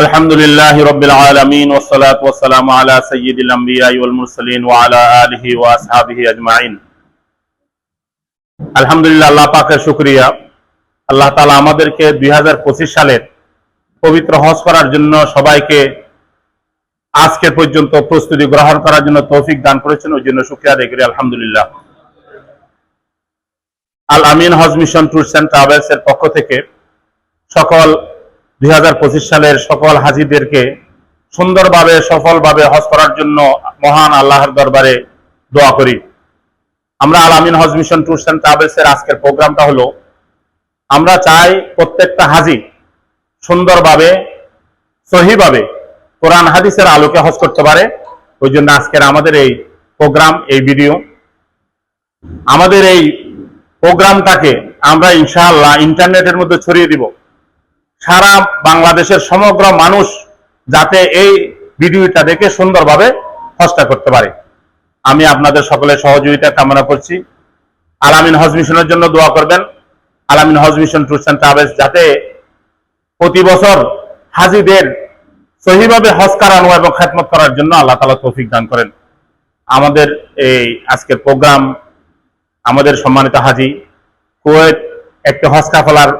আলহামদুলিল্লাহ রাব্বিল আলামিন ওয়াসসালাতু ওয়াসসালামু আলা সাইয়্যিদিল আমবিয়াই ওয়াল মুরসালিন ওয়া আলা আলিহি ওয়া আসহাবিহি আজমাইন। আলহামদুলিল্লাহ, আল্লাহ পাকের শুকরিয়া। আল্লাহ তাআলা আমাদেরকে 2025 সালের পবিত্র হজ করার জন্য সবাইকে আজকে পর্যন্ত প্রস্তুতি গ্রহণ করার জন্য তৌফিক দান করেছেন, ওই জন্য শুকরিয়া আদায় করি আলহামদুলিল্লাহ। আল আমিন হজ মিশন ট্যুরস এন্ড ট্রাভেলস এর পক্ষ থেকে সকল 2025 সালের সকল হাজিদেরকে সুন্দরভাবে সফলভাবে হজ করার জন্য মহান আল্লাহর দরবারে দোয়া করি। আমরা আল আমিন হজ মিশন ট্যুরস এন্ড ট্রাভেলস এর আজকের প্রোগ্রামটা হলো, আমরা চাই প্রত্যেকটা হাজি সুন্দরভাবে সহিভাবে কোরআন হাদিসের আলোকে হজ করতে পারে। ওই জন্য আজকের আমাদের এই প্রোগ্রাম, এই ভিডিও। আমাদের এই প্রোগ্রামটাকে আমরা ইনশাআল্লাহ ইন্টারনেটের মধ্যে ছড়িয়ে দিব, সারা বাংলাদেশের সমগ্র মানুষ যাতে এই ভিডিওটা দেখে সুন্দরভাবে হজটা করতে পারে। আমি আপনাদের সকলের সহযোগিতা কামনা করছি। আল আমিন হজ মিশনের জন্য দোয়া করবেন। আল আমিন হজ মিশন ট্যুরস এন্ড ট্রাভেলস যাতে প্রতি বছর হাজিদের সহিভাবে হজ করানো এবং খেদমত করার জন্য আল্লাহ তাআলা তৌফিক দান করেন। আমাদের এই আজকের প্রোগ্রাম, আমাদের সম্মানিত হাজি কুয়েত একটা হজ কাফেলার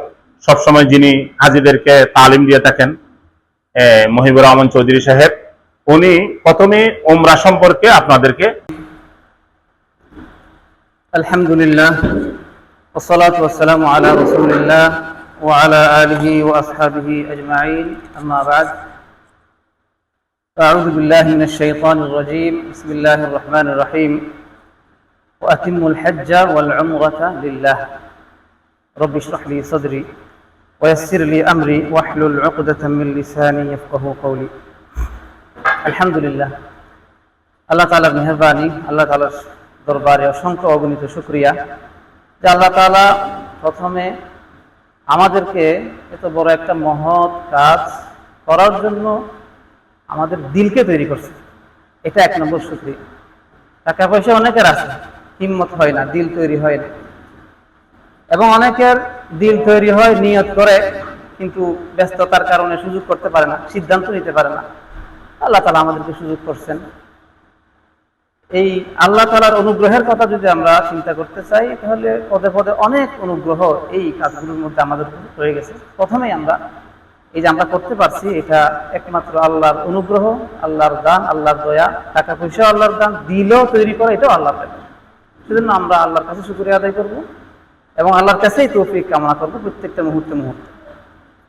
সবসময় যিনি হাজিদেরকে তালিম দিয়ে থাকেন, মহিবুর রহমান চৌধুরী সাহেব, উনি প্রথমে উমরা সম্পর্কে আপনাদেরকে। আলহামদুলিল্লাহ ওয়াসসালাতু ওয়াসসালামু আলা রাসূলিল্লাহ ওয়া আলা আলিহি ওয়া আসহাবিহি আজমাইন, আম্মা বা'দ। আউযু বিল্লাহি মিনাশ শাইতানির রাজীম। বিসমিল্লাহির রহমানির রহিম। ওয়া আতিম্মুল হজ্জা ওয়াল উমরাতা লিল্লাহ। রব্বি ইশরাহ লি সাদরি ওয়া ইয়াসসির লি আমরি ওয়াহলুল উকদাতাম মিন লিসানি ইয়াফকাহু কওলি। আলহামদুলিল্লাহ, আল্লাহ তাআলার মেহেরবানি, আল্লাহ তাআলার দরবারে অসংখ্য অগণিত শুকরিয়া যে আল্লাহ তাআলা প্রথমে আমাদেরকে এত বড় একটা মহৎ কাজ করার জন্য আমাদের দিলকে তৈরি করছে। এটা এক নম্বর শুকরিয়া। টাকা পয়সা অনেকের আছে, হিম্মত হয় না, দিল তৈরি হয় না। এবং অনেকের দিল তৈরি হয়, নিয়ত করে, কিন্তু ব্যস্ততার কারণে সুযোগ করতে পারে না, সিদ্ধান্ত নিতে পারে না। আল্লাহ তাআলা আমাদেরকে সুযোগ করছেন। এই আল্লাহ তাআলার অনুগ্রহের কথা যদি আমরা চিন্তা করতে চাই, তাহলে পদে পদে অনেক অনুগ্রহ এই কাজগুলোর মধ্যে আমাদের রয়ে গেছে। প্রথমেই আমরা এই যে আমরা করতে পারছি, এটা একমাত্র আল্লাহর অনুগ্রহ, আল্লাহর দান, আল্লাহর দয়া। টাকা পয়সা আল্লাহর দান, দিলও তৈরি করা এটাও আল্লাহর দান। সেজন্য আমরা আল্লাহর কাছে শুকরিয়া আদায় করব এবং আল্লাহর কাছেই তৌফিক কামনা করবো প্রত্যেকটা মুহূর্তে মুহূর্তে।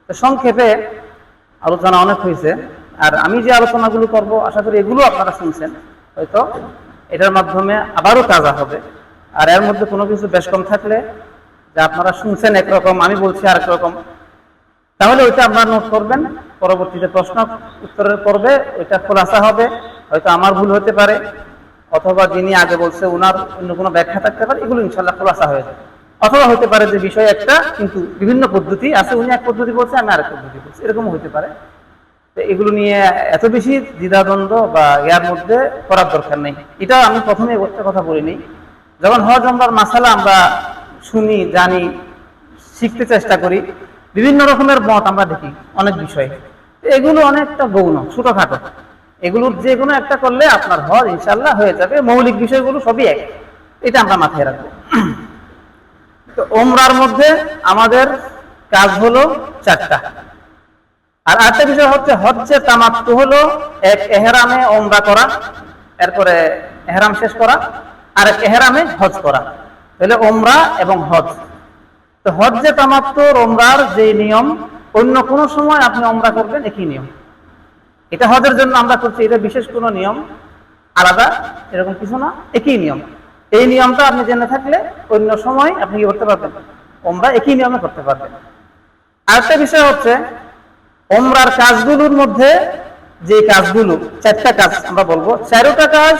তো সংক্ষেপে আলোচনা অনেক হয়েছে, আর আমি যে আলোচনাগুলো করব আশা করি এগুলো আপনারা শুনছেন, হয়তো এটার মাধ্যমে আবারও তাজা হবে। আর এর মধ্যে কোনো কিছু বেশ কম থাকলে, যে আপনারা শুনছেন একরকম, আমি বলছি আরেক রকম, তাহলে ওইটা আপনারা নোট করবেন। পরবর্তীতে প্রশ্ন উত্তরের পর্বে ওইটা খোলাসা হবে। হয়তো আমার ভুল হতে পারে, অথবা যিনি আগে বলছে ওনার অন্য কোনো ব্যাখ্যা থাকতে পারে, এগুলো ইনশাল্লাহ খোলাসা হয়ে যাবে। অথবা হতে পারে যে বিষয় একটা, কিন্তু বিভিন্ন পদ্ধতি আছে, উনি এক পদ্ধতি বলছে, আমি আরেক পদ্ধতি বলছি, এরকমও হতে পারে। তো এগুলো নিয়ে এত বেশি দ্বিধাদ্বন্দ্ব বা ইয়ার মধ্যে করার দরকার নেই। এটা আমি প্রথমে একটা কথা বলিনি, যখন হজ উমরার মাসালা আমরা শুনি, জানি, শিখতে চেষ্টা করি, বিভিন্ন রকমের মত আমরা দেখি অনেক বিষয়ে। এগুলো অনেকটা গৌণ, ছোটখাটো। এগুলোর যে কোনো একটা করলে আপনার হজ ইনশাল্লাহ হয়ে যাবে। মৌলিক বিষয়গুলো সবই এক, এটা আমরা মাথায় রাখবো। তো উমরার মধ্যে আমাদের কাজ হলো 4টা। আর আরেকটা বিষয় হচ্ছে হজ্জে তামাত্তু হলো এক এহরামে উমরা করা, এরপরে এহরাম শেষ করা, আর এক এহরামে হজ করা। তাহলে উমরা এবং হজ। তো হজ্জে তামাত্তুর উমরার যে নিয়ম, অন্য কোনো সময় আপনি উমরা করবেন একই নিয়ম। এটা হজের জন্য আমরা করছি, এটা বিশেষ কোনো নিয়ম আলাদা এরকম কিছু না, একই নিয়ম। এই নিয়মটা আপনি জেনে থাকলে অন্য সময় আপনি কি করতে পারবেন, উমরা একই নিয়মে করতে পারবেন। আরেকটা বিষয় হচ্ছে উমরার কাজগুলোর মধ্যে যে কাজগুলো, 4টা কাজ আমরা বলবো, 4টা কাজ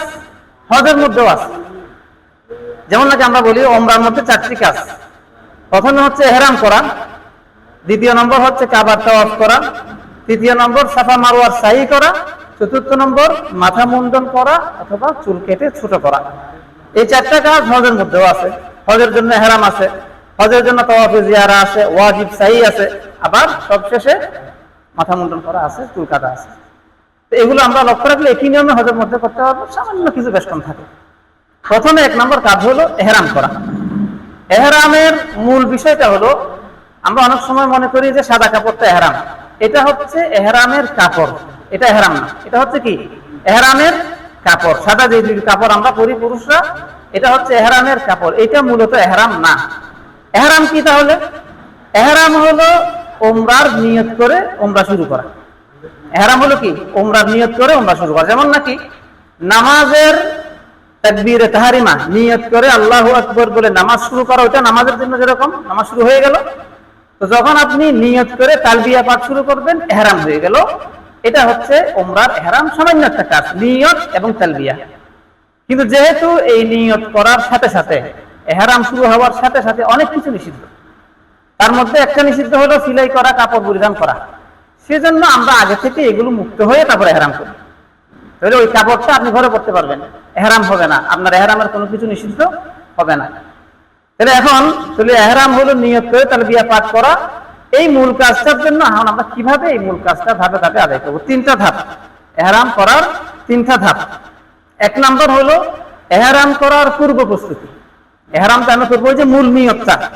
হজের মধ্যেও আছে। যেমন নাকি আমরা বলি উমরার মধ্যে 4টি কাজ। প্রথমে হচ্ছে ইহরাম করা, দ্বিতীয় নম্বর হচ্ছে কাবার তাওয়াফ করা, তৃতীয় নম্বর সাফা মারওয়ার সাই করা, চতুর্থ নম্বর মাথা মুন্ডন করা অথবা চুল কেটে ছোট করা। এই 4টা কাজ হজের মধ্যেও আছে। হজের জন্য ইহরাম আছে, হজের জন্য তাওয়াফে জিয়ারা আছে, ওয়াজিব সাই আছে, আবার সবশেষে মাথা মুন্ডন করা আছে, চুল কাটা আছে। তো এগুলো আমরা লক্ষ্য রাখলে একই নিয়মে হজের মধ্যে করতে পারবো, সামান্য কিছু বেশ কম থাকে। প্রথমে 1 নম্বর কাজ হলো এহরাম করা। এহরামের মূল বিষয়টা হলো, আমরা অনেক সময় মনে করি যে সাদা কাপড়টা এহরাম। এটা হচ্ছে এহরামের কাপড়, এটা এহরাম না। এটা হচ্ছে কি? এহরামের কাপড়। সাদা যে কাপড় আমরা পরি পুরুষরা, এটা হচ্ছে এহরামের কাপড়, এটা মূলত এহরাম না। এহরাম কি তাহলে? এহরাম হলো উমরার নিয়ত করে উমরা শুরু করা। এহরাম হলো কি? উমরার নিয়ত করে উমরা শুরু করা। যেমন নাকি নামাজের তাকবীরে তাহরিমা নিয়ত করে আল্লাহু আকবার বলে নামাজ শুরু করা, ওটা নামাজের জন্য যেরকম নামাজ শুরু হয়ে গেল, তো যখন আপনি নিয়ত করে তালবিয়া পাঠ শুরু করবেন, ইহরাম হয়ে গেল। এটা হচ্ছে উমরার ইহরাম, সামান্য একটা কাজ, নিয়ত এবং তালবিয়া। কিন্তু যেহেতু এই নিয়ত করার সাথে সাথে, ইহরাম শুরু হওয়ার সাথে সাথে অনেক কিছু নিষিদ্ধ, তার মধ্যে একটা নিষিদ্ধ হলো সিলাই করা, কাপড় পরিধান করা। সেজন্য আমরা আগে থেকে এগুলো মুক্ত হয়ে তারপরে ইহরাম করি। তাহলে ওই কাপড়টা আপনি ঘরে পড়তে পারবেন, ইহরাম হবে না, আপনার ইহরামের কোনো কিছু নিষিদ্ধ হবে না। তাহলে এখন ইহরাম হলো নিয়ত করে তালবিয়া পাঠ করা। এই মূল কাজটার জন্য এখন আমরা কিভাবে এই মূল কাজটা ধাপে ধাপে আদায় করবো? 3টা ধাপ, ইহরাম করার 3টা ধাপ। 1 নম্বর হলো ইহরাম করার পূর্ব প্রস্তুতি। ইহরামটা আমরা করবো যে মূল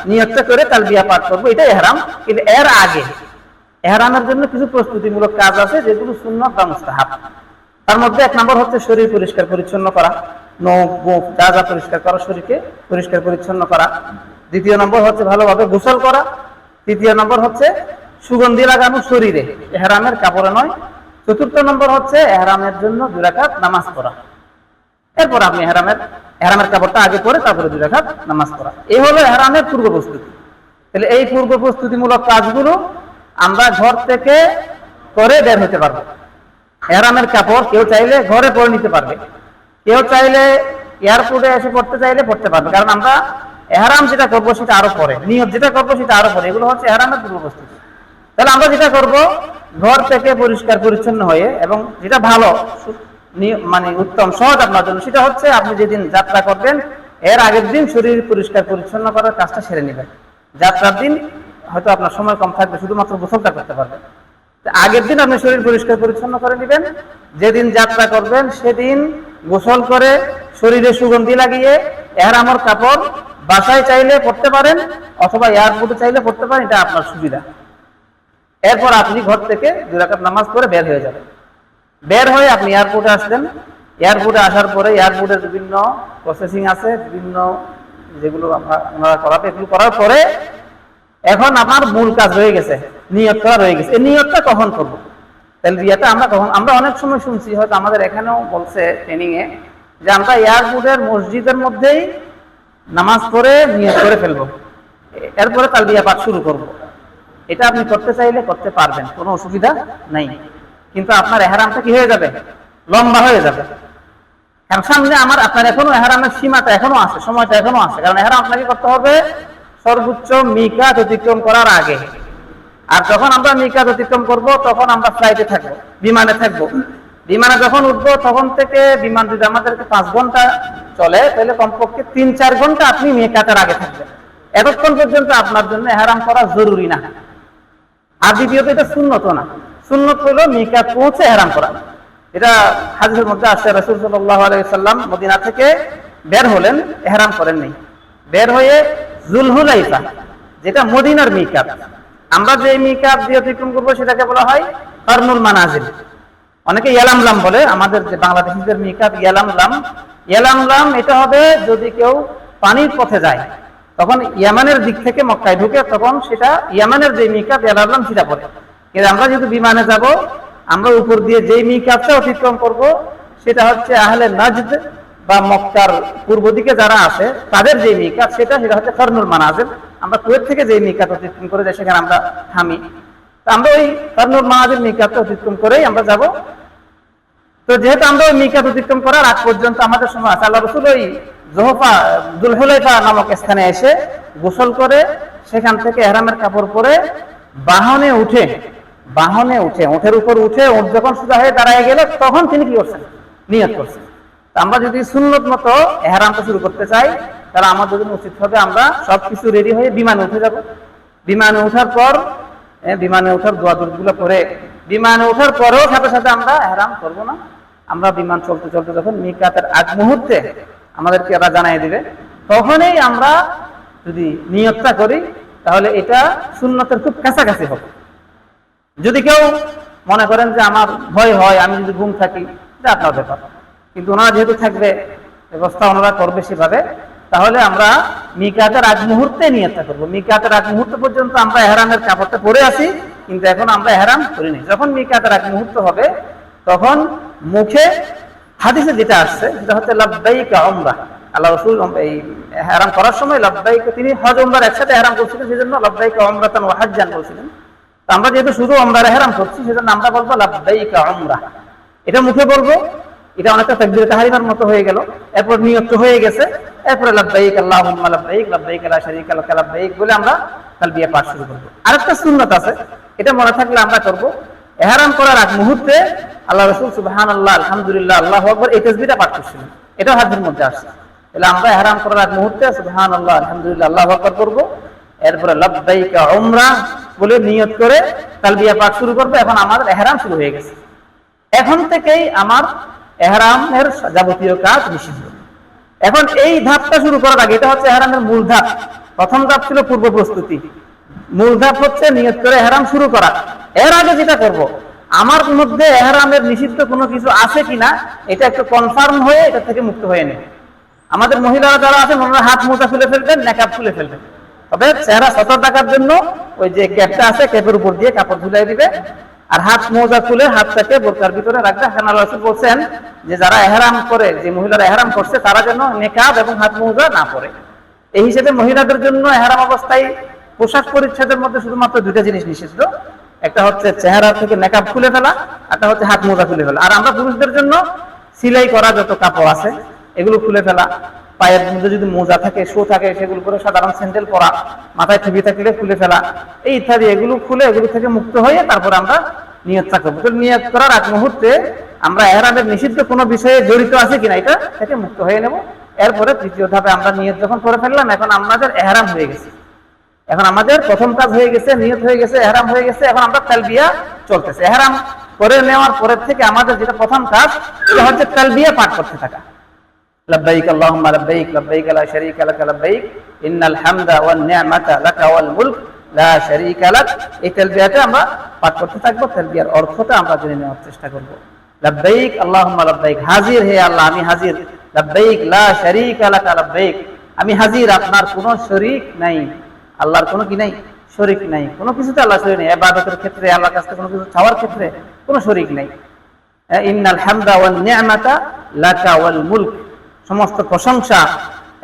নিয়তটা করে তালবিয়া পাঠ করবো, এটা ইহরাম। কিন্তু এর আগে ইহরামের জন্য কিছু প্রস্তুতিমূলক কাজ আছে, যেগুলো সুন্নাত বা মুস্তাহাব। তার মধ্যে 1 নম্বর হচ্ছে শরীর পরিষ্কার পরিচ্ছন্ন করা, নখ গোঁফ যা যা পরিষ্কার করা, শরীরকে পরিষ্কার পরিচ্ছন্ন করা। 2 নম্বর হচ্ছে ভালোভাবে গোসল করা। 3 নম্বর হচ্ছে সুগন্ধি লাগানো শরীরে, ইহরামের কাপড়ে নয়। 4 নম্বর হচ্ছে ইহরামের জন্য 2 রাকাত নামাজ পড়া। এরপর আপনি ইহরামের কাপড়টা আগে পরে তারপরে 2 রাকাত নামাজ পড়া। এই হলো ইহরামের পূর্ব প্রস্তুতি। তাহলে এই পূর্ব প্রস্তুতিমূলক কাজগুলো আমরা ঘর থেকে করে বের হতে পারবো। ইহরামের কাপড় কেউ চাইলে ঘরে পরে নিতে পারবে, কেউ চাইলে এয়ারপোর্টে এসে পড়তে চাইলে পড়তে পারবে। কারণ আমরা ইহরাম যেটা করবো সেটা আরো পরে, নিয়ত যেটা করবো সেটা আরো পরে। এগুলো হচ্ছে ইহরামের পূর্ব প্রস্তুতি। তাহলে আমরা যেটা করবো, ঘর থেকে পরিষ্কার পরিচ্ছন্ন হয়ে, এবং যেটা ভালো মানে উত্তম সহজ আপনার জন্য, সেটা হচ্ছে আপনি যেদিন যাত্রা করবেন এর আগের দিন শরীর পরিষ্কার পরিচ্ছন্ন করার কাজটা সেরে নেবেন। যাত্রার দিন হয়তো আপনার সময় কম থাকবে, শুধুমাত্র গোসলটা করতে পারবেন। আগের দিন আপনি শরীর পরিষ্কার পরিচ্ছন্ন করে নেবেন। যেদিন যাত্রা করবেন সেদিন গোসল করে শরীরে সুগন্ধি লাগিয়ে ইহরামের কাপড় বাসায় চাইলে পড়তে পারেন, অথবা এয়ারপোর্টে চাইলে পড়তে পারেন, এটা আপনার সুবিধা। এরপর আপনি ঘর থেকে 2 রাকাত নামাজ পড়ে বের হয়ে যাবেন। বের হয়ে আপনি এয়ারপোর্টে আসলেন। এয়ারপোর্টে আসার পরে এয়ারপোর্টের বিভিন্ন প্রসেসিং আছে, বিভিন্ন যেগুলো আপনারা করাবে, এগুলো করার পরে এখন আমার মূল কাজ রয়ে গেছে, নিয়ত করা রয়ে গেছে। এই নিয়তটা কখন করবো? তালবিয়াটা আমরা অনেক সময় শুনছি, হয়তো আমাদের এখানেও বলছে ট্রেনিং এ, যে আমরা এয়ারপোর্টের মসজিদের মধ্যেই নামাজ পড়ে নিয়ত করে ফেলবো, এরপরে তালবিয়া পাঠ শুরু করব। এটা আপনি করতে চাইলে করতে পারবেন, কোনো অসুবিধা নাই। কিন্তু আপনার ইহরামটা কি হয়ে যাবে? লম্বা হয়ে যাবে। কারণ সামনে আপনার এখনো ইহরামের সীমাটা এখনো আছে, সময়টা এখনো আছে। কারণ ইহরাম আপনাকে করতে হবে সর্বোচ্চ মিকাত অতিক্রম করার আগে। আর যখন আমরা মিকাত অতিক্রম করব, তখন আমরা ফ্লাইটে থাকবো, বিমানে থাকবো। বিমানে যখন উঠবো, তখন থেকে বিমান যদি আমাদেরকে 5 ঘন্টা চলে, তাহলে কমপক্ষে 3-4 ঘন্টা আপনি মিকাতের আগে থাকবেন। এতক্ষণ পর্যন্ত আপনার জন্য ইহরাম করা জরুরি না। আর দ্বিতীয়ত এটা সুন্নত না। সুন্নত হলো মিকাত পৌঁছে ইহরাম করা। এটা হাদিসের মধ্যে আসছে, রাসূল সাল্লাল্লাহু আলাইহি ওয়াসাল্লাম মদিনা থেকে বের হলেন, ইহরাম করেন নাই। বের হয়ে যুলহুলাইফা, যেটা মদিনার মিকাত, আমরা যে মিকাত দিয়ে অতিক্রম করবো সেটাকে বলা হয় কারনুল মানাজিল। অনেকে ইয়ালামলাম বলে, আমাদের যে বাংলাদেশিদের মিকাত ইয়ালামলাম। এটা হবে যদি কেউ পানির পথে যায়, তখন ইয়ামানের দিক থেকে মক্কায় ঢুকে, তখন সেটা ইয়ামানের যে মিকাত ইয়ালামলাম সেটা পড়ে। কিন্তু আমরা যেহেতু বিমানে যাব, আমরা উপর দিয়ে যেই মিকাতটা অতিক্রম করব সেটা হচ্ছে আহলে নাজদ বা মক্কার পূর্ব দিকে যারা আছে তাদের যে মিকাত, সেটা হচ্ছে কারনুল মানাজিল। আমরা কুয়েত থেকে যে মিকাত অতিক্রম করে যাই, সেখানে আমরা থামি। তো আমরা ওই কারনুল মানাজিল মিকাতটা অতিক্রম করেই আমরা যাব। তো যেহেতু আমরা ওই মিকাত অতিক্রম করার আগ পর্যন্ত আমাদের সময় আছে, আল্লাহ রাসূল ওই যুলহুলাইফা নামক স্থানে এসে গোসল করে সেখান থেকে ইহরামের কাপড় পরে বাহনে উঠে উঠের উপর উঠে যখন সোজা হয়ে দাঁড়ায় গেল, তখন তিনি কি করছেন? নিয়ত করছেন। আমরা যদি সুন্নত মতো ইহরামটা শুরু করতে চাই, তাহলে আমাদের জন্য উচিত হবে আমরা সবকিছু রেডি হয়ে বিমানে উঠে যাব। বিমানে ওঠার পর বিমানে ওঠার দোয়া দুরুদগুলো পড়ে বিমানে ওঠার পরেও সাথে সাথে আমরা এহরাম করব না। আমরা বিমান চলতে চলতে যখন মিকাতের আগ মুহূর্তে আমাদেরকে এরা জানিয়ে দিবে, তখনই আমরা যদি নিয়তটা করি তাহলে এটা সুন্নতের খুব কাছাকাছি হবে। যদি কেউ মনে করেন যে আমার ভয় হয়, আমি যদি ঘুম থাকি, এটা আপনার ব্যাপার, কিন্তু ওনারা যেহেতু থাকবে, ব্যবস্থা ওনারা করবে সেভাবে, তাহলে আমরা মিকাতের আগ মুহূর্তে নিয়তটা করবো। মিকাতের আগ মুহূর্ত পর্যন্ত আমরা এহরামের কাপড়টা পরে আছি, কিন্তু এখন আমরা এহরাম করিনি। যখন মিকাতের আগ মুহূর্ত হবে তখন মুখে হাদিসে যেটা আসছে সেটা হচ্ছে লাব্বাইকা উমরাহ। আল্লাহ রাসূল এই এহরাম করার সময় লাব্বাইকা, তিনি হজ উমরার একসাথে এহরাম করছিলেন, সেজন্য লাব্বাইকা উমরাতান ওয়া হাজ্জান বলছিলেন। তো আমরা যেহেতু শুধু উমরার এহরাম করছি, সেজন্য আমরা বলবো লাব্বাইকা উমরাহ। এটা মুখে বলবো, এটা অনেকটা তাকবীরে তাহরিমার মতো হয়ে গেল। এরপর নিয়ত হয়ে গেছে, এরপরে লাব্বাইক আল্লাহুম্মা লাব্বাইক লাব্বাইক লা শারীকা লাকা লাব্বাইক বলে আমরা তালবিয়া পাঠ শুরু করব। আরেকটা সুন্নাত আছে, এটা মনে থাকলে আমরা করব। ইহরাম করার আগ মুহূর্তে আল্লাহ রাসূল সুবহানাল্লাহ, আলহামদুলিল্লাহ, আল্লাহু আকবার এই তাসবিহটা পাঠ করছিলেন। এটা হাদিসের মধ্যে আসছে। তাহলে আমরা ইহরাম করার আগ মুহূর্তে সুবহানাল্লাহ, আলহামদুলিল্লাহ, আল্লাহু আকবার করব। এরপরে লাব্বাইকা উমরা বলে নিয়ত করে তালবিয়া পাঠ শুরু করব। এখন আমাদের ইহরাম শুরু হয়ে গেছে। এখন থেকেই আমার এহরামের যাবতীয় কাজ নিষিদ্ধ। এখন এই ধাপটা শুরু করার আগে, এটা হচ্ছে এহরামের মূল ধাপ। প্রথম ধাপ ছিল পূর্ব প্রস্তুতি, মূল ধাপ হচ্ছে নিয়ত করে এহরাম শুরু করা। এর আগে যেটা করব, আমার মধ্যে এহরামের নিষিদ্ধ কোনো কিছু আছে কিনা এটা একটু কনফার্ম হয়ে এটা থেকে মুক্ত হয়ে নেবে। আমাদের মহিলারা যারা আছেন ওনারা হাত মোজা খুলে ফেলবেন, নেকাব খুলে ফেলবেন, তবে চেহারা সতর থাকার জন্য ওই যে ক্যাপটা আছে ক্যাপের উপর দিয়ে কাপড় ঝুলাই দিবে, আর হাত মোজা খুলে হাতটাকে বোরকার ভিতরে রাখবে। এখন আল্লাহ রাসূল বলছেন যে যারা এহরাম করে, যে মহিলারা এহরাম করছে, তারা যেন নেকাব এবং হাত মোজা না পরে। এই হিসেবে মহিলাদের জন্য এহরাম অবস্থায় পোশাক পরিচ্ছদের মধ্যে শুধুমাত্র দুইটা জিনিস নিষিদ্ধ, একটা হচ্ছে চেহারা থেকে নেকাব খুলে ফেলা, একটা হচ্ছে হাত মোজা খুলে ফেলা। আর আমরা পুরুষদের জন্য সিলাই করা যত কাপড় আছে এগুলো খুলে ফেলা, পায়ের মধ্যে যদি মোজা থাকে, শু থাকে, সেগুলো করে সাধারণ স্যান্ডেল পরা, মাথায় টুপি থাকলে খুলে ফেলা, এই ইত্যাদি এগুলো খুলে এগুলো থেকে মুক্ত হয়ে তারপর আমরা নিয়তটা করবো। তো নিয়ত করার আগ মুহূর্তে আমরা এহরামের নিষিদ্ধ কোনো বিষয়ে জড়িত আছে কিনা এটা থেকে মুক্ত হয়ে নেব। এরপরে তৃতীয় ধাপে আমরা নিয়ত যখন করে ফেললাম, এখন আমাদের এহরাম হয়ে গেছে। এখন আমাদের প্রথম কাজ হয়ে গেছে, নিয়ত হয়ে গেছে, এহরাম হয়ে গেছে। এখন আমরা তালবিয়া চলতেছে। এহরাম করে নেওয়ার পরের থেকে আমাদের যেটা প্রথম কাজ, সেটা হচ্ছে তালবিয়া পাঠ করতে থাকা। লাব্বাইক আল্লাহুম্মা লাব্বাইক লাব্বাইক লা শারীকা লাকা লাব্বাইক ইন্নাল হামদা ওয়ান নি'মাতা লাকা ওয়াল মুলক লা শারীকা লাক। এই তালবিয়াটা আমরা পাঠ করতে থাকবো। তালবিয়ার অর্থটা আমরা জেনে নেওয়ার চেষ্টা করব। লাব্বাইক আল্লাহুম্মা লাব্বাইক, হাজির হে আল্লাহ, আমি হাজির। লাব্বাইক লা শারীকা লাকা লাব্বাইক, আমি হাজির, আপনার কোনো শরীক নাই। আল্লাহর কোনো কি নাই? শরীক নাই। কোনো কিছুতে আল্লাহ শরীক নেই। ইবাদতের ক্ষেত্রে, আল্লাহর কাছ থেকে কোনো কিছু চাওয়ার ক্ষেত্রে কোনো শরীক নাই। ইন্নাল হামদা ওয়ান নি'মাতা লাকা ওয়াল মুলক, সমস্ত প্রশংসা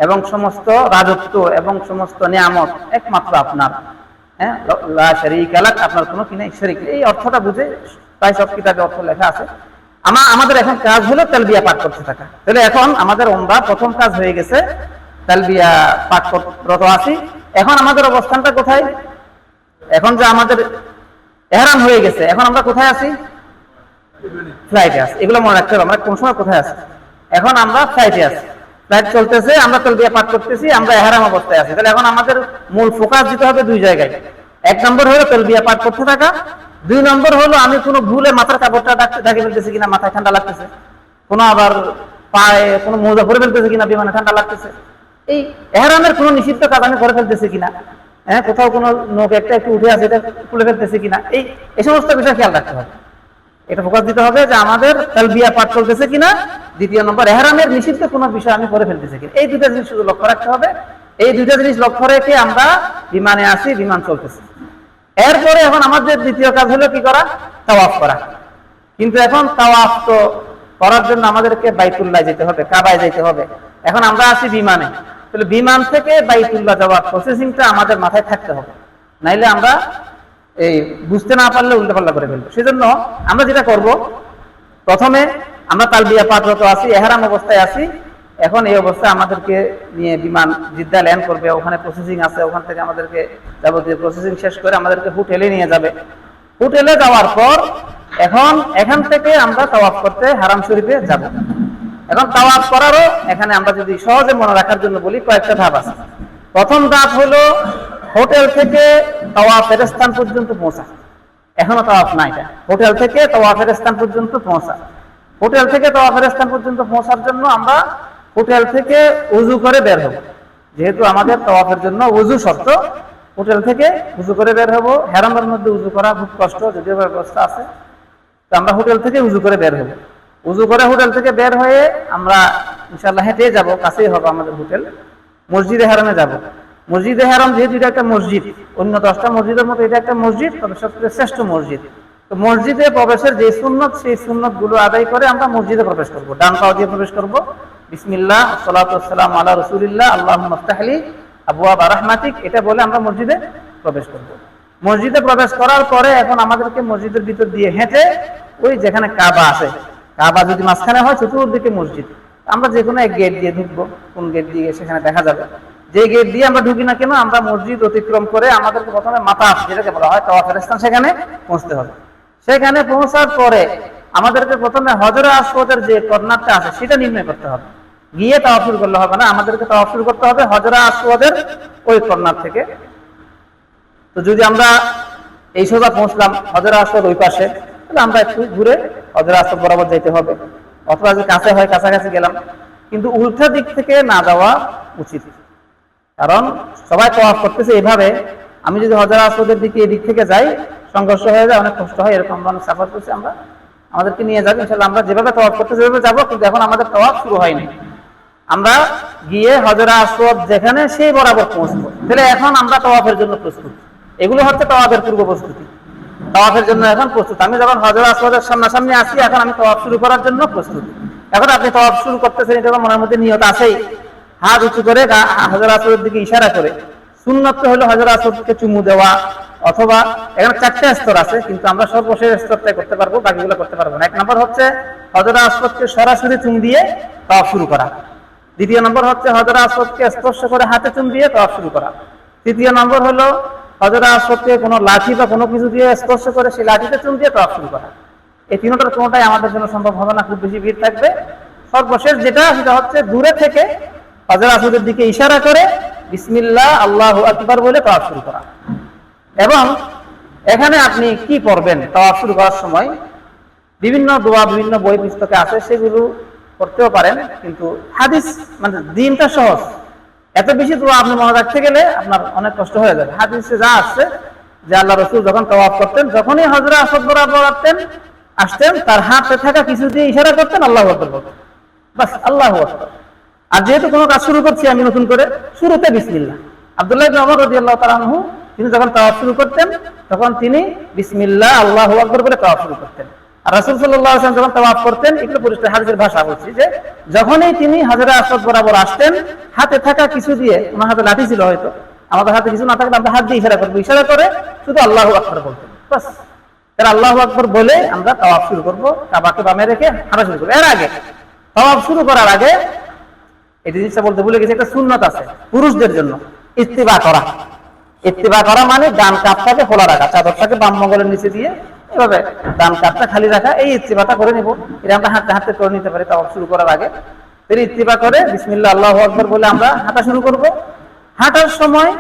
এবং সমস্ত রাজত্ব এবং সমস্ত নিয়ামত একমাত্র আপনার। লা শারীকা লাক, আপনার কোনো কি নাই, শরীক। এই অর্থটা বুঝে প্রায় সব কিতাবে অর্থ লেখা আছে। আমাদের এখন কাজ হলো তালবিয়া পাঠ করতে থাকা। তাহলে এখন আমাদের উমরা প্রথম কাজ হয়ে গেছে, তালবিয়া পাঠ করতে আছি। এখন আমাদের অবস্থানটা কোথায়? এখন যে আমাদের এহরাম হয়ে গেছে, এখন আমরা কোথায় আছি? ফ্লাইটে আছি। এগুলো মনে রাখতে হবে, আমরা কোন সময় কোথায় আছি। এখন আমরা ফ্লাইটে আছি, ফ্লাইট চলতেছে, আমরা তালবিয়া পাঠ করতেছি, আমরা এহরাম অবস্থায় আছি। তাহলে এখন আমাদের মূল ফোকাস দিতে হবে দুই জায়গায়। এক নম্বর হলো তালবিয়া পাঠ করতে থাকা, দুই নম্বর হলো আমি কোনো ভুলে মাথার কাপড়টা ঢাকে ফেলতেছি কিনা, মাথায় ঠান্ডা লাগতেছে, কোনো আবার পায়ে কোনো মোজা পরে ফেলতেছে কিনা, বিমানে ঠান্ডা লাগতেছে, এই এহরামের কোনো নিষিদ্ধ কাজ আমি করে ফেলতেছি কিনা, কোথাও কোনো নখ একটা একটু উঠে আছে এটা খুলে ফেলতেছি কিনা, এই সমস্ত বিষয় খেয়াল রাখতে হবে। এটা ফোকাস দিতে হবে যে আমাদের তালবিয়া পাঠ চলতেছে কিনা। দ্বিতীয় নম্বর, এহরামের নিষিদ্ধ কোনো বিষয় আমি করে ফেলতেছি কিনা। এই দুইটা জিনিস শুধু লক্ষ্য রাখতে হবে। এই দুইটা জিনিস লক্ষ্য রেখে আমরা বিমানে আসি, বিমান চলতেছে। এরপরে এখন আমাদের দ্বিতীয় কাজ হলো কি করা? তাওয়াফ করা। কিন্তু এখন তাওয়াফ তো করার জন্য আমাদেরকে বাইতুল্লাহ যেতে হবে, কাবায় যেতে হবে। এখন আমরা আছি বিমানে, তাহলে বিমান থেকে বাইতুল্লাহ যাওয়ার প্রসেসিংটা আমাদের মাথায় থাকতে হবে, নাইলে আমরা এই বুঝতে না পারলে উল্টাপাল্টা করে ফেলবো। সেজন্য আমরা যেটা করব, প্রথমে আমরা তালবিয়া পাঠরত আছি, এহরাম অবস্থায় আছি। এখন এই অবস্থায় আমাদেরকে নিয়ে বিমান জিদ্দা ল্যান্ড করবে, ওখানে প্রসেসিং আছে, ওখান থেকে আমাদেরকে যাবতীয় প্রসেসিং শেষ করে আমাদেরকে হোটেলে নিয়ে যাবে। হোটেলে যাওয়ার পর এখন এখান থেকে আমরা তাওয়াফ করতে হারাম শরীফে যাব। এখন তাওয়াফ করারও এখানে আমরা যদি সহজে মনে রাখার জন্য বলি, কয়েকটা ধাপ আছে। প্রথম ধাপ হলো হোটেল থেকে তাওয়াফের স্থান পর্যন্ত পৌঁছা। এখনো তাওয়াফ নাই। এটা হোটেল থেকে তাওয়াফের স্থান পর্যন্ত পৌঁছা। হোটেল থেকে তাওয়াফের স্থান পর্যন্ত পৌঁছার জন্য আমরা হোটেল থেকে উযু করে বের হব। যেহেতু আমাদের তাওয়াফের জন্য উযু শর্ত, হোটেল থেকে উযু করে বের হব। হেরামের মধ্যে উযু করা খুব কষ্ট, যদিও ব্যবস্থা আছে, তো আমরা হোটেল থেকে উযু করে বের হব। উযু করে হোটেল থেকে বের হয়ে আমরা ইনশাআল্লাহ হেঁটে যাব, কাছেই হবে আমাদের হোটেল, মসজিদে হারামে যাব। মসজিদে হারাম যেহেতু এটা একটা মসজিদ, অন্য 10টা মসজিদের মতো এটা একটা মসজিদ, তবে সবচেয়ে শ্রেষ্ঠ মসজিদ। তো মসজিদে প্রবেশের যে সুন্নত, সেই সুন্নত গুলো আদায় করে আমরা মসজিদে প্রবেশ করব। ডান পা দিয়ে প্রবেশ করব, বিসমিল্লাহ সালাতু ওয়াসসালামু আলা রাসূলিল্লাহ আল্লাহুম্মা ইফতাহলি আবওয়াবা রাহমাতিক, এটা বলে আমরা মসজিদে প্রবেশ করব। মসজিদে প্রবেশ করার পরে এখন আমাদেরকে মসজিদের ভিতর দিয়ে হেঁটে ওই যেখানে কাবা আছে, কাবা যদি মাঝখানে হয়, চতুর্দিকে মসজিদ, আমরা যে কোনো এক গেট দিয়ে ঢুকবো। কোন গেট দিয়ে সেখানে দেখা যাবে। যে গেট দিয়ে আমরা ঢুকি না কেন, আমরা মসজিদ অতিক্রম করে আমাদেরকে প্রথমে মাতাফ, যেটাকে বলা হয় তাওয়াফের স্থান, সেখানে পৌঁছতে হবে। সেখানে পৌঁছার পরে আমাদেরকে প্রথমে হজরে আসওয়াদের যে কর্নারটা আছে সেটা নির্ণয় করতে হবে। গিয়ে তাওয়াফ শুরু করলে হবে না, আমাদেরকে তাওয়াফ শুরু করতে হবে হজরে আসওয়াদের ওই কর্নার থেকে। তো যদি আমরা এই সোজা পৌঁছলাম হজরে আসওয়াদ ওই পাশে, তাহলে আমরা একটু ঘুরে হজরে আসওয়াদ বরাবর যেতে হবে, অথবা যে কাছে হয় কাছাকাছি গেলাম। কিন্তু উল্টা দিক থেকে না যাওয়া উচিত, কারণ সবাই তাওয়াফ করতেছে এভাবে। আমি যদি হজরে আসওয়াদের দিকে এদিক থেকে যাই, সংঘর্ষ হয়ে যায়, অনেক কষ্ট হয়। এরকম আমরা অনেক সাফার করছি, আমরা আমাদেরকে নিয়ে যাবো ইনশাআল্লাহ। আমরা যেভাবে তাওয়াফ করতেছি সেভাবে যাবো, কিন্তু এখন আমাদের তাওয়াফ শুরু হয়নি। আমরা গিয়ে হজরে আসওয়াদ যেখানে, সেই বরাবর পৌঁছবো। তাহলে এখন আমরা তাওয়াফের জন্য প্রস্তুত। এগুলো হচ্ছে তাওয়াফের পূর্ব প্রস্তুতি, তাওয়াফের জন্য এখন প্রস্তুত। আমি যখন হজরে আসওয়াদের সামনাসামনি আসি, এখন আমি তাওয়াফ শুরু করার জন্য প্রস্তুত। এখন আপনি তাওয়াফ শুরু করতেছেন, এটা মনের মধ্যে নিয়ত আছেই, হাত উঁচু করে হজরে আসওয়াদের দিকে ইশারা করে। সুন্নত হলো হজরে আসওয়াদকে চুমু দেওয়া, অথবা এখানে 4টে স্তর আছে, কিন্তু আমরা সর্বশেষ স্তরটাই করতে পারবো, বাকিগুলো করতে পারবো না। 1 নম্বর হচ্ছে হজরে আসওয়াদকে সরাসরি চুমু দিয়ে তাওয়াফ শুরু করা। 2য় নম্বর হচ্ছে হজরে আসওয়াদকে স্পর্শ করে হাতে চুমু দিয়ে তাওয়াফ শুরু করা। 3য় নম্বর হলো হজরে আসওয়াদকে কোনো লাঠি বা কোনো কিছু দিয়ে স্পর্শ করে সেই লাঠিতে চুমু দিয়ে তাওয়াফ শুরু করা। এই তিনটার কোনোটাই আমাদের জন্য সম্ভব হবে না, খুব বেশি ভিড় থাকবে। সর্বশেষ যেটা, সেটা হচ্ছে দূরে থেকে হজরে আসওয়াদের দিকে ইশারা করে বিসমিল্লাহ আল্লাহু আকবার বলে তাওয়াফ শুরু করা। এবং এখানে আপনি কি পড়বেন তাওয়াফ শুরু করার সময়, বিভিন্ন দোয়া বিভিন্ন বই পুস্তকে আছে, সেগুলো করতেও পারেন, কিন্তু হাদিস মানে দিনটা সহজ। এত বেশি দোয়া আপনি মনে রাখতে গেলে আপনার অনেক কষ্ট হয়ে যাবে। হাদিসে যা আসছে যে আল্লাহ রাসূল যখন তাওয়াফ করতেন, যখনই হজরে আসওয়াদ বরাবর আসতেন, তার হাতে থাকা কিছু দিয়ে ইশারা করতেন, আল্লাহু আকবার বলতেন, বাস আল্লাহু আকবার। আর যেহেতু কোনো কাজ শুরু করছি আমি নতুন করে, শুরুতে বিসমিল্লাহ। আব্দুল্লাহ ইবনে ওমর রাদিয়াল্লাহু তাআলা আনহু, তিনি যখন তাওয়াফ শুরু করতেন, তখন তিনি বিসমিল্লাহ আল্লাহু আকবার বলে তাওয়াফ শুরু করতেন। আর রাসূল সাল্লাল্লাহু আলাইহি ওয়াসাল্লাম যখন তাওয়াফ করতেন, এগুলো পরিষ্কার হাদিসের ভাষা বলছি, যে যখনই তিনি হজরে আসওয়াদ বরাবর আসতেন, হাতে থাকা কিছু দিয়ে, ওনার হাতে লাঠি ছিল হয়তো, আমাদের হাতে কিছু না থাকলে আমরা হাত দিয়ে ইশারা করবো, ইশারা করে শুধু আল্লাহু আকবার বলতেন, বাস। তাহলে আল্লাহু আকবার বলে আমরা তাওয়াফ শুরু করবো, কাবাকে বামে রেখে হাঁটা শুরু করবো। এর আগে, তাওয়াফ শুরু করার আগে এই জিনিসটা বলতে ভুলে গেছি, একটা সুন্নত আছে পুরুষদের জন্য, ইত্তিবা করা। ইত্তিবা করা মানে ডান কাঁধটাকে খোলা রাখা, চাদরটাকে বাম মঙ্গলের নিচে দিয়ে এভাবে ডান কাঁধটা খালি রাখা, এই ইত্তিবাটা করে নিব। এটা আমরা হাঁটতে হাঁটতে করে নিতে পারি তাওয়াফ শুরু করার আগে। তাহলে ইত্তিবা করে বিসমিল্লাহ আল্লাহু আকবার বলে আমরা হাঁটা শুরু করব। হাঁটার সময়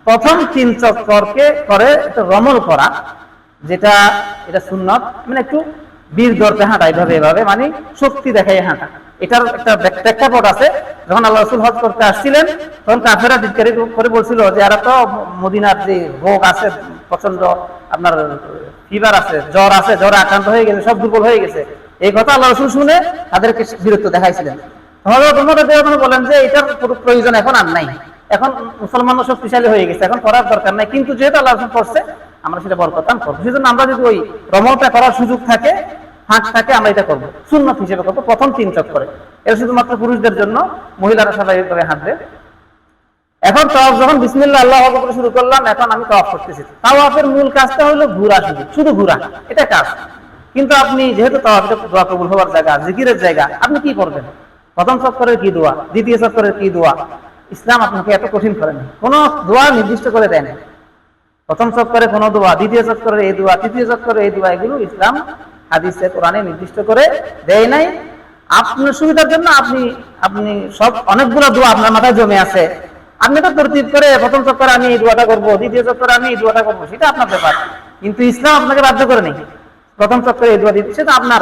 প্রথম 3 চক্করকে করে একটা রমল করা, যেটা এটা সুন্নত, মানে একটু বীর দর্পে হাঁটা, এভাবে মানে শক্তি দেখাই হাঁটা। এটার একটা প্রেক্ষাপট আছে। যখন আল্লাহ রাসূল হজ করতে আসছিলেন, তখন কাফেররা ধিক্কারি করে বলছিল যে এরা তো মদিনার যে রোগ আছে, প্রচন্ড আপনার ফিভার আছে, জ্বর আছে, জ্বরে আক্রান্ত হয়ে গেছে, সব দুর্বল হয়ে গেছে। এই কথা আল্লাহ রাসূল শুনে তাদেরকে বিরক্ত দেখাইছিলেন। বলেন যে এটার প্রয়োজন এখন আর নাই, এখন মুসলমানরা শক্তিশালী হয়ে গেছে, এখন করার দরকার নাই। কিন্তু যেহেতু আল্লাহ রাসূল করছে, আমরা সেটা বরকতান করবো। সেজন্য আমরা যদি ওই রমলটা করার সুযোগ থাকে, হাঁট থাকে, আমরা এটা করবো, সুন্নত হিসেবে করবো প্রথম 3 চক্করে। এটা শুধুমাত্র পুরুষদের জন্য, মহিলারা স্বাভাবিকভাবে হাঁটবে। এখন তাওয়াফ যখন বিসমিল্লাহ আল্লাহু আকবার করে শুরু করলাম, এখন আমি তাওয়াফ করতেছি। তাওয়াফের মূল কাজটা হলো ঘোরা, শুধু ঘোরা, এটা কাজ। কিন্তু আপনি যেহেতু তাওয়াফ এটা দোয়া কবুল হওয়ার জায়গা, জিকিরের জায়গা, আপনি কি করবেন? প্রথম চক্করের কি দোয়া, দ্বিতীয় চক্করের কি দোয়া, ইসলাম আপনাকে এত কঠিন করেনি, কোনো দোয়া নির্দিষ্ট করে দেয় না। প্রথম চক্করে কোনো দোয়া, দ্বিতীয় চক্করে এই দোয়া, তৃতীয় চক্করে এই দোয়া, এগুলো ইসলাম হাদিসে কোরআনে নির্দিষ্ট করে দেয় নাই। আপনার সুবিধার জন্য আপনি সব অনেকগুলো দোয়া আপনার মাথায় জমে আছে, আপনি তো তরতিব করে প্রথম চক্করে আমি এই দোয়াটা করবো, দ্বিতীয় চক্করে আমি এই দোয়াটা করবো, সেটা আপনার ব্যাপার। কিন্তু ইসলাম আপনাকে বাধ্য করে নেই প্রথম চক্করে এই দোয়া দিতে, সেটা আপনার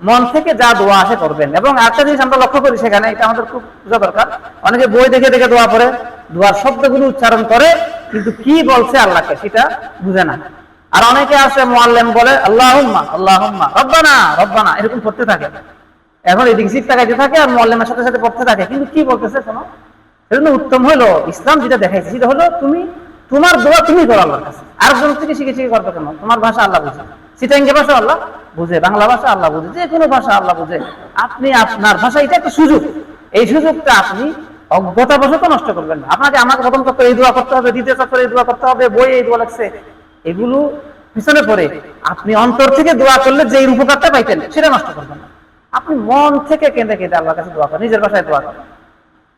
মন থেকে যা দোয়া আসে করবেন। এবং একটা জিনিস আমরা লক্ষ্য করি সেখানে, এটা আমাদের খুব বোঝা দরকার, অনেকে বই দেখে দেখে দোয়া পড়ে, দোয়ার শব্দগুলো উচ্চারণ করে কিন্তু কি বলছে আল্লাহকে সেটা বুঝে না। আর অনেকে আছে মুআল্লিম বলে আল্লাহুম্মা আল্লাহুম্মা রব্বানা রব্বানা এরকম পড়তে থাকে, এখন এদিকে সিট তাকাইতে থাকে আর মুআল্লিমের সাথে সাথে পড়তে থাকে, কিন্তু কি বলতেছে শোনো। সেজন্য উত্তম হলো ইসলাম যেটা দেখাইছে সেটা হলো তুমি তোমার দোয়া তুমি করো আল্লাহর কাছে, আরেকজন থেকে শিখে শিখে করবে কেন? তোমার ভাষা আল্লাহ বুঝে, সিটাঙ্গে ভাষা আল্লাহ বুঝে, বাংলা ভাষা আল্লাহ বুঝে, যে কোনো ভাষা আল্লাহ বুঝে। আপনি আপনার ভাষা, এটা একটা সুযোগ, এই সুযোগটা আপনি অজ্ঞতাবশত নষ্ট করবেন না। আপনাকে আমাকে প্রথম চক্করে এই দোয়া করতে হবে, দ্বিতীয় চক্করে এই দোয়া করতে হবে, বই এই দোয়া লাগছে, এগুলো পিছনে পড়ে আপনি অন্তর থেকে দোয়া করলে যে উপকারটা পাইতেন সেটা নষ্ট করবেন না। আপনি মন থেকে কেঁদে কেঁদে আল্লাহর কাছে দোয়া করেন, নিজের ভাষায় দোয়া করেন,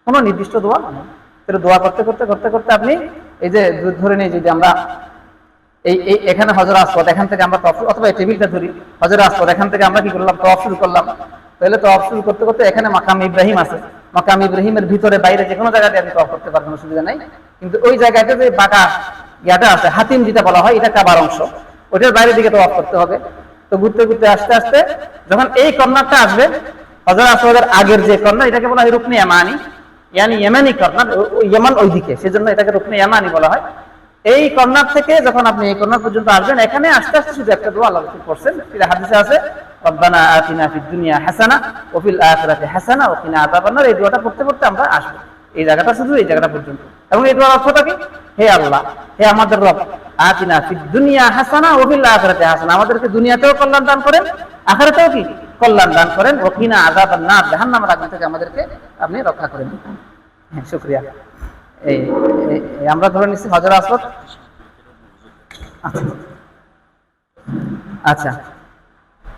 কোনো নির্দিষ্ট দোয়া নয়। দোয়া করতে করতে করতে করতে আপনি এই যে ধরে নিই, যদি আমরা এই এখানে হজর আসওয়াদ, এখান থেকে আমরা তওয়াফ, অথবা এই টেবিলটা ধরি হজর আসওয়াদ, এখান থেকে আমরা কি করলাম? তওয়াফ শুরু করলাম। তাহলে তওয়াফ শুরু করতে করতে এখানে মাকাম ইব্রাহিম আছে, মাকাম ইব্রাহিমের ভিতরে বাইরে যে কোনো জায়গাতে আপনি তওয়াফ করতে পারবেন, অসুবিধা নাই। কিন্তু ওই জায়গাতে যে বাঁকা ইয়াটা আছে, হাতিম যেটা বলা হয়, এটা কাবার অংশ, ওইটার বাইরের দিকে তওয়াফ করতে হবে। তো ঘুরতে ঘুরতে আস্তে আস্তে যখন এই কর্নারটা আসবে, হজর আসওয়াদের আগের যে কর্নার, এটাকে বলা হয় রুকনে ইয়ামানি, ইয়ানি ইয়ামানি কর্নার, ইয়ামান ওইদিকে, সেজন্য এটাকে রুকনে ইয়ামানি বলা হয়। এই কর্নার থেকে যখন আপনি এই কর্নার পর্যন্ত আসবেন, এখানে আস্তে আস্তে শুধু একটা দোয়া আল্লাহ রাসূল পড়ছেন, সেটা হাদিসে আছে, রব্বানা আতিনা ফিদ দুনিয়া হাসানা ওয়া ফিল আখিরাতি হাসানা ওয়া কিনা আযাবান্নার। এই দোয়াটা পড়তে পড়তে আমরা আসবো এই জায়গাটা, শুধু এই জায়গাটা পর্যন্ত। এবং এই দোয়ার অর্থটা কি? হে আল্লাহ, হে আমাদের রব, আতিনা ফিদ দুনিয়া হাসানা ওয়া ফিল আখিরাতি হাসানা, আমাদেরকে দুনিয়াতেও কল্যাণ দান করেন, আখিরাতেও কি কল্যাণ দান করেন, ওয়া কিনা আযাবান্নার, জাহান্নামের আগুন থেকে আমাদেরকে আপনি রক্ষা করেন। হ্যাঁ, শুকরিয়া। এই আমরা ধরে নিচ্ছি হজর আসওয়াদ। আচ্ছা,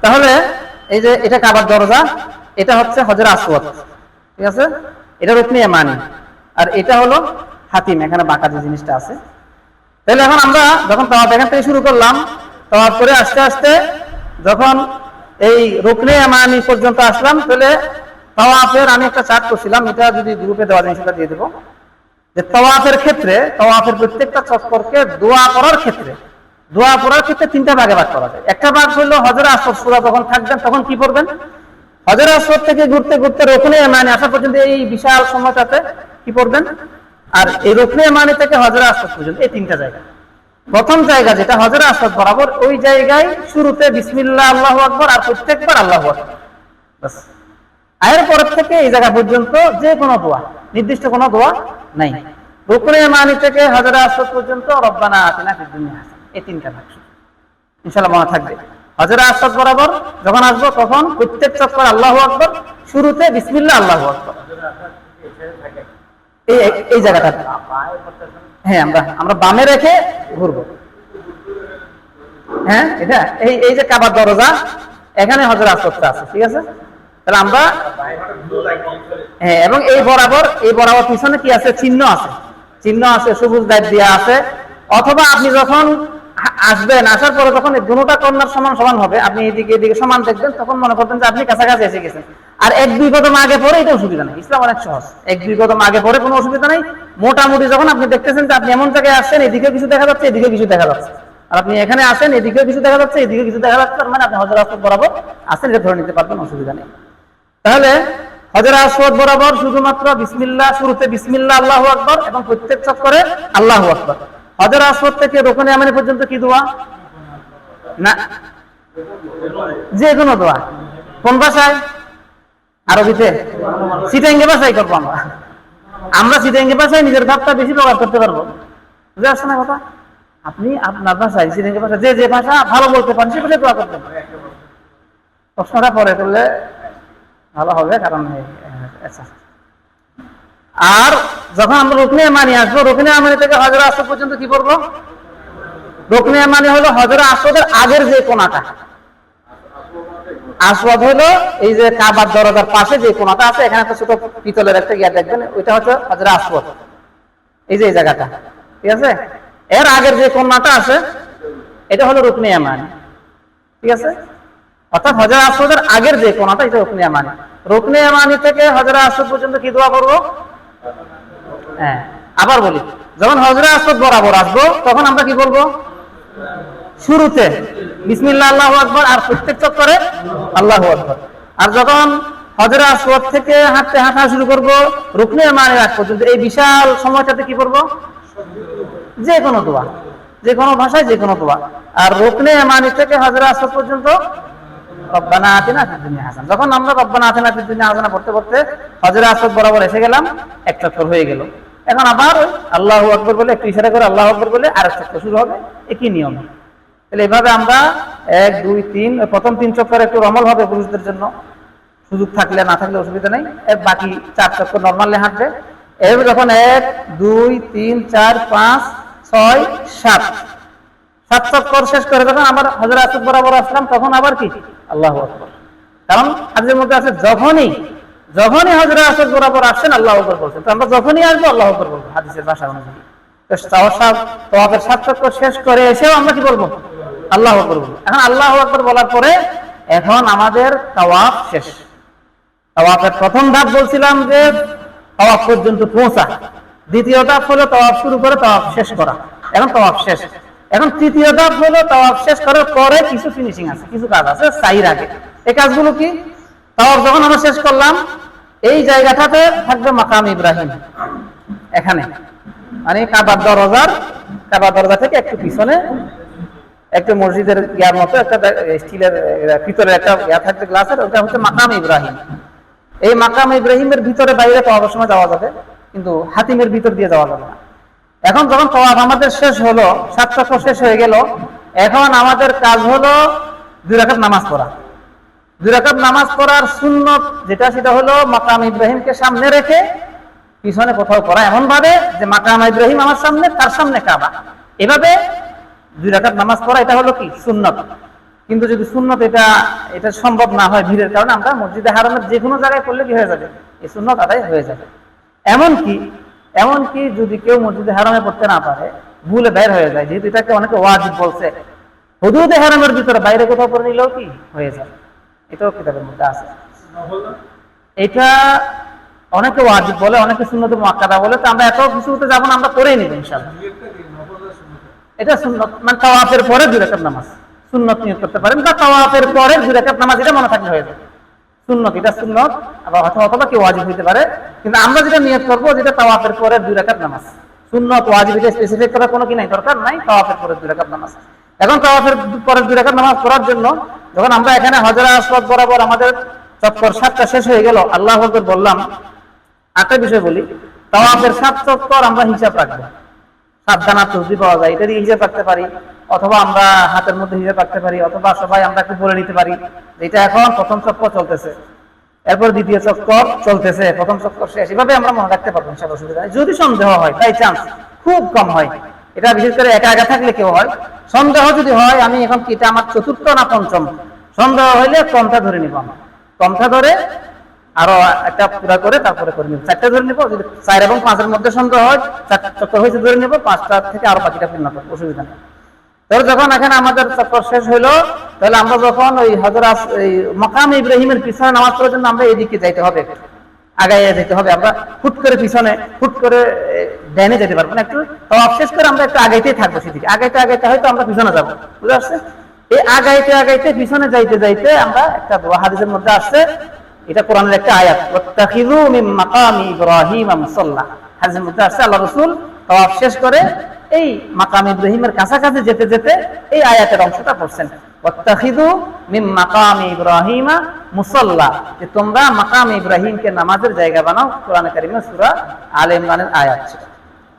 তাহলে এই যে এটা কাবার দরজা, এটা হচ্ছে হজর আসওয়াদ, ঠিক আছে, এটা রুকনে ইয়ামানি, আর এটা হলো হাতিম, এখানে বাঁকা যে জিনিসটা আছে। তাহলে এখন আমরা যখন তাওয়াফ এখান থেকে শুরু করলাম, তাওয়াফ করে আস্তে আস্তে যখন এই রুকনে ইয়ামানি পর্যন্ত আসলাম, তাহলে তাওয়াফের আমি একটা চার্ট করছিলাম, এটা যদি গ্রুপে দেওয়া যায় সেটা দিয়ে দেবো, যে তাওয়াফের ক্ষেত্রে, তাওয়াফের প্রত্যেকটা চক্করকে দোয়া করার ক্ষেত্রে, দোয়া করার ক্ষেত্রে তিনটা ভাগে ভাগ করা যায়। একটা ভাগ হলো হজর আসওয়াদ সূরা যখন থাকবেন তখন কি করবেন? হজর আসওয়াদ থেকে ঘুরতে ঘুরতে রুকনে ইয়ামানি আসা পর্যন্ত এই বিশাল সময়টাতে কি করবেন? আর এই রুকনে ইয়ামানি থেকে হজর আসওয়াদ পর্যন্ত এই তিনটা জায়গা, প্রথম জায়গা যেটা হজর আসওয়াদ বরাবর, ওই জায়গায় শুরুতে বিসমিল্লাহ আল্লাহু আকবার, আর প্রত্যেকবার আল্লাহু আকবার, বাস। এর পর থেকে এই জায়গা পর্যন্ত যে কোনো দোয়া, নির্দিষ্ট কোনো দোয়া নাই। রুকনে ইয়ামানি থেকে হজর আসওয়াদ পর্যন্ত রব্বানা আতিনা ফিদ দুনিয়া হাসানা, এই তিনটা ভাগ ইনশাআল্লাহ মনে থাকবে। হজর আসওয়াদ বরাবর যখন আসবো তখন প্রত্যেক চক্কর আল্লাহু আকবার, শুরুতে বিসমিল্লাহ আল্লাহু আকবার, এই জায়গাটা। হ্যাঁ, আমরা বামে রেখে ঘুরবো। হ্যাঁ, এটা এই যে কাবার দরজা, এখানে হজর আসওয়াদটা আছে, ঠিক আছে। তাহলে আমরা হ্যাঁ, এবং এই বরাবর পিছনে কি আছে? চিহ্ন আছে, চিহ্ন আছে, সবুজ দাগ দেওয়া আছে। অথবা আপনি যখন আসবেন, আসার পরে যখন এই দুটোটা কর্নার সমান সমান হবে, আপনি এদিকে এদিকে সমান দেখবেন, তখন মনে করবেন যে আপনি কাছাকাছি এসে গেছেন। আর এক দুই কদম আগে পরে এটা অসুবিধা নেই, ইসলাম অনেক সহজ, এক দুই কদম আগে পরে কোনো অসুবিধা নেই। মোটামুটি যখন আপনি দেখতেছেন যে আপনি এমন জায়গায় আসছেন, এদিকে কিছু দেখা যাচ্ছে, এদিকে কিছু দেখা যাচ্ছে, আর আপনি এখানে আসেন, এদিকে কিছু দেখা যাচ্ছে, এদিকে কিছু দেখা যাচ্ছে, মানে আপনি হজর আসওয়াদ বরাবর আসেন, এটা ধরে নিতে পারবেন, অসুবিধা নেই। তাহলে হজর আসওয়াদ বরাবর শুধুমাত্র বিসমিল্লাহ, শুরুতে বিসমিল্লাহ আল্লাহু আকবার, এবং প্রত্যেক চক্করে আল্লাহু আকবার। হজর আসওয়াদ থেকে রুকনে ইয়ামানি পর্যন্ত কি দোয়া? না, যে কোনো দোয়া। কোন ভাষায়? আরবিতে, সিটাঙ্গে ভাষায় করবো আমরা সিটাঙ্গে ভাষায় নিজের ভাবটা বেশি প্রকাশ করতে পারবো, বুঝে আসছে না কথা? আপনি আপনার ভাষায়, সিটাঙ্গে ভাষা, যে ভাষা ভালো বলতে পারেন সে ভাষায় দোয়া করতে পারেন। প্রশ্নটা পরে করলে ভালো হবে, কারণ আর যখন আমরা রুকনে ইয়ামানি আসবো, রুকনে ইয়ামানি থেকে হজর আসওয়াদ পর্যন্ত কি করবো? রুকনে ইয়ামানি হলো হজর আসওয়াদের আগের যে কোণাটা, আসওয়াদ হলো এই যে কাবার দরজার পাশে যে কোণাটা আছে, এখানে একটা ছোট পিতলের একটা ইয়া দেখবেন, ওইটা হচ্ছে হজর আসওয়াদ, এই যে এই জায়গাটা, ঠিক আছে। এর আগের যে কোণাটা আছে এটা হলো রুকনে ইয়ামানি, ঠিক আছে। অর্থাৎ হজর আসওয়াদের আগের যে কোণাটা, এটা রুকনে ইয়ামানি। রুকনে ইয়ামানি থেকে হজর আসওয়াদ পর্যন্ত কি দোয়া করবো? হ্যাঁ, আবার বলি, যখন হজর আসওয়াদ বরাবর আসবো তখন আমরা কি বলবো? শুরুতে বিসমিল্লাহ আল্লাহু আকবার, আর প্রত্যেক চক্করে আল্লাহু আকবার। আর যখন হজরে আসওয়াদ থেকে হাঁটা শুরু করব রুকনে ইয়ামানি আগ পর্যন্ত, এই বিশাল সময়টাতে কি করব? যে কোনো দোয়া, যে কোনো ভাষায় যে কোনো দোয়া। আর রুকনে ইয়ামানি থেকে হজরে আসওয়াদ পর্যন্ত রব্বানা আতিনা ফিদ দুনিয়া হাসানা। যখন আমরা রব্বানা আতিনা ফিদ দুনিয়া হাসানা পড়তে পড়তে হজরে আসওয়াদ বরাবর এসে গেলাম, এক চক্কর হয়ে গেল। এখন আবার আল্লাহু আকবার বলে একটু ইশারা করে আল্লাহু আকবার বলে আরেক চক্কর শুরু হবে, একই নিয়ম। তাহলে এভাবে আমরা 1 2 3, প্রথম 3 চক্কর একটু রমল হবে পুরুষদের জন্য, সুযোগ থাকলে, না থাকলে অসুবিধা নেই। বাকি 4 চক্কর নরমালি হাঁটবে। এভাবে যখন 1 2 3 4 5 6 7 চক্কর শেষ করে যখন আবার হজরে আসওয়াদ বরাবর আসলাম, তখন আবার কি আল্লাহু আকবার। কারণ হাদিসের মধ্যে আছে যখনই হজরে আসওয়াদ বরাবর আসেন আল্লাহু আকবার বলছেন, তো আমরা যখনই আসবো আল্লাহু আকবার বলবো হাদিসের ভাষা অনুযায়ী। তাওয়াফের 7 চক্কর শেষ করে এসেও আমরা কি বলবো? আল্লাহু আকবার বলবো। এখন আল্লাহু আকবার বলার পরে এখন আমাদের তাওয়াফ শেষ। তাওয়াফের প্রথম ধাপ বলছিলাম যে তাওয়াফ পর্যন্ত পৌঁছা, দ্বিতীয় ধাপ হলো তাওয়াফ শুরু করে তাওয়াফ শেষ করা। এখন তাওয়াফ শেষ। এখন তৃতীয় ধাপ হলো তাওয়াফ শেষ করার পরে কিছু ফিনিশিং আছে, কিছু কাজ আছে সাইর আগে। এই কাজগুলো কি? তাওয়াফ যখন আমরা শেষ করলাম, এই জায়গাটাতে থাকবে মাকাম ইব্রাহিম, এখানে মানে কাবার দরজা থেকে একটু পিছনে একটা মসজিদের ইয়ার মতো একটা স্টিলের ভিতরে একটা ইয়া থাকবে গ্লাসের, ওটা হচ্ছে মাকাম ইব্রাহিম। এই মাকাম ইব্রাহিমের ভিতরে বাইরে তাওয়াফের সময় যাওয়া যাবে, কিন্তু হাতিমের ভিতর দিয়ে যাওয়া যাবে না। এখন যখন তাওয়াফ আমাদের শেষ হলো, 7 চক্কর শেষ হয়ে গেল, এখন আমাদের কাজ হলো 2 রাকাত নামাজ পড়া। 2 রাকাত নামাজ পড়ার সুন্নত যেটা, সেটা হলো মাকাম ইব্রাহিমকে সামনে রেখে পিছনে কোথাও পড়া, এমন ভাবে যে মাকাম ইব্রাহিম আমার সামনে, তার সামনে কাবা। এভাবে 2 রাকাত নামাজ পড়া, এটা হলো কি সুন্নত। কিন্তু যদি সুন্নত এটা সম্ভব না হয় ভিড়ের কারণে, আমরা মসজিদে হারামের যে কোনো জায়গায় করলে কি হয়ে যাবে? এই সুন্নত আদায় হয়ে যাবে। এমনকি যদি কেউ মসজিদে হারামে পড়তে না পারে, ভুলে বের হয়ে যায়, যেহেতু এটাকে অনেকে ওয়াজিব বলছে, হুদুদে হারামের ভিতরে বাইরে কোথাও পড়ে নিলেও কি হয়ে যায়, এটাও কিতাবের মধ্যে আছে। এটা অনেকে ওয়াজিব বলে, অনেকে সুন্নতে মুআক্কাদা বলে, তো আমরা এত কিছুতে যাবো না, আমরা পড়েই নিব ইনশাআল্লাহ। এটা সুন্নত, মানে তাওয়াফের পরে 2 রাকাত নামাজ সুন্নত নিয়ত করতে পারেন, বা তাওয়াফের পরে 2 রাকাত নামাজ, এটা মনে থাকলে হয়ে যাবে সুন্নত। এটা সুন্নত, আবার অথবা কি ওয়াজিব হইতে পারে, কিন্তু আমরা যেটা নিয়ত করবো যেটা তাওয়াফের পরে 2 রাকাত নামাজ। সুন্নত ওয়াজিব এটা স্পেসিফিক করার কোনো কি নাই, দরকার নাই, তাওয়াফের পরে 2 রাকাত নামাজ। এখন তাওয়াফের পরে 2 রাকাত নামাজ পড়ার জন্য যখন আমরা এখানে হজরে আসওয়াদ বরাবর আমাদের চক্কর 7টা শেষ হয়ে গেল, আল্লাহু আকবার বললাম। একটা বিষয় বলি, তাওয়াফের 7 চক্কর আমরা হিসাব রাখবো, 7 দানা তসবিহ পাওয়া যায়, এটা দিয়ে হিসাব রাখতে পারি, অথবা আমরা হাতের মধ্যে হিসাব রাখতে পারি, অথবা সবাই আমরা একটু বলে নিতে পারি এটা এখন প্রথম চক্কর চলতেছে, এরপর দ্বিতীয় চক্কর চলতেছে, প্রথম চক্কর শেষ। এভাবে আমরা মনে রাখতে পারবো ইনশাআল্লাহ, অসুবিধা নেই। যদি সন্দেহ হয়, তাই চান্স খুব কম হয়, এটা বিশেষ করে একা থাকলে কেউ হয়। সন্দেহ যদি হয়, আমি এখন কি এটা আমার 4র্থ না 5ম, সন্দেহ হইলে কমটা ধরে নিব, আমরা কমটা ধরে আরো একটা পুরা করে তারপরে করে নিব, 4টা ধরে নিব। যদি 4 এবং 5-এর মধ্যে সন্দেহ হয়, 4 চক্কর হয়েছে ধরে নিব, 5টা থেকে আরো বাকিটা পূর্ণ করবো, অসুবিধা নেই। তাহলে যখন এখানে আমাদের চক্কর শেষ হইলো, তাহলে আমরা যখন ওই মাকাম ইব্রাহিমের পিছনে নামাজ পড়ার জন্য আমরা এদিকে যাইতে হবে, আগাইয়ে যেতে হবে। আমরা হুট করে পিছনে, হুট করে ডাইনে যেতে পারবো না, একটু তাওয়াফ শেষ করে আমরা একটু আগাইতেই থাকবো, সেদিকে আগাইতে হয়তো আমরা পিছনে যাবো, বুঝতে পারছে? এই আগাইতে পিছনে যাইতে আমরা একটা দোয়া হাদিসের মধ্যে আসছে, এটা কোরআনের একটা আয়াত, ওয়াত্তাখিযু মিন মাকামি ইব্রাহিম মুসাল্লা। হাদিসের মধ্যে আসছে আল্লাহ রাসূল তাওয়াফ শেষ করে এই মাকাম ইব্রাহিমের কাছাকাছি যেতে এই আয়াতের অংশটা পড়ছেন, ওয়াত্তাখিযু মিন মাকামি ইব্রাহিম মুসাল্লা, যে তোমরা মাকাম ইব্রাহিমকে নামাজের জায়গা বানাও। কোরআনে কারিমে সূরা আলে ইমরানের আয়াত।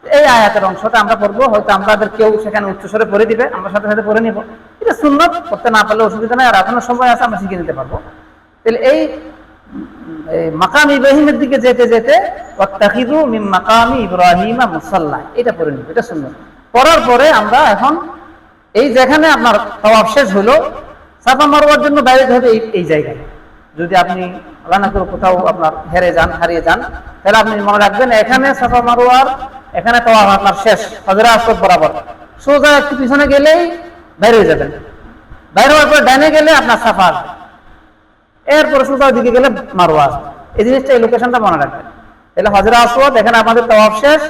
এই আয়াতের অংশটা আমরা পড়বো, হয়তো আমাদের কেউ সেখানে উচ্চস্বরে পড়ে দিবে, আমরা সাথে সাথে পড়ে নিব, এটা সুন্নত, পড়তে না পারলে অসুবিধা নেই, আর এখনো সময় আছে, আমরা শিখে নিতে পারবো। তাহলে এই মাকাম ইব্রাহিমের দিকে যেতে ওয়াত্তাখিযু মিন মাকামি ইব্রাহিম মুসাল্লা, এটা পড়ে নিব, এটা সুন্নত। পড়ার পরে আমরা এখন এই যেখানে আপনার তাওয়াফ শেষ হলো, সাফা মারওয়ার জন্য বাইরে হবে এই জায়গায়। যদি আপনি আল্লাহ না করে কোথাও আপনার হারিয়ে যান, তাহলে আপনি মনে রাখবেন এখানে সাফা মারওয়ার, এখানে তাওয়াফ আপনার শেষ, হজরে আসওয়াদ বরাবর। সোজা একটু পিছনে গেলেই বাইরে হয়ে যাবেন, বাইরে হওয়ার পর ডাইনে গেলে আপনার সাফা, এরপরে সোজা দিকে গেলে মারওয়া। এই জিনিসটা, এই লোকেশনটা মনে রাখবেন। তাহলে হজরে আসওয়াদ, এখানে আমাদের তাওয়াফ শেষ,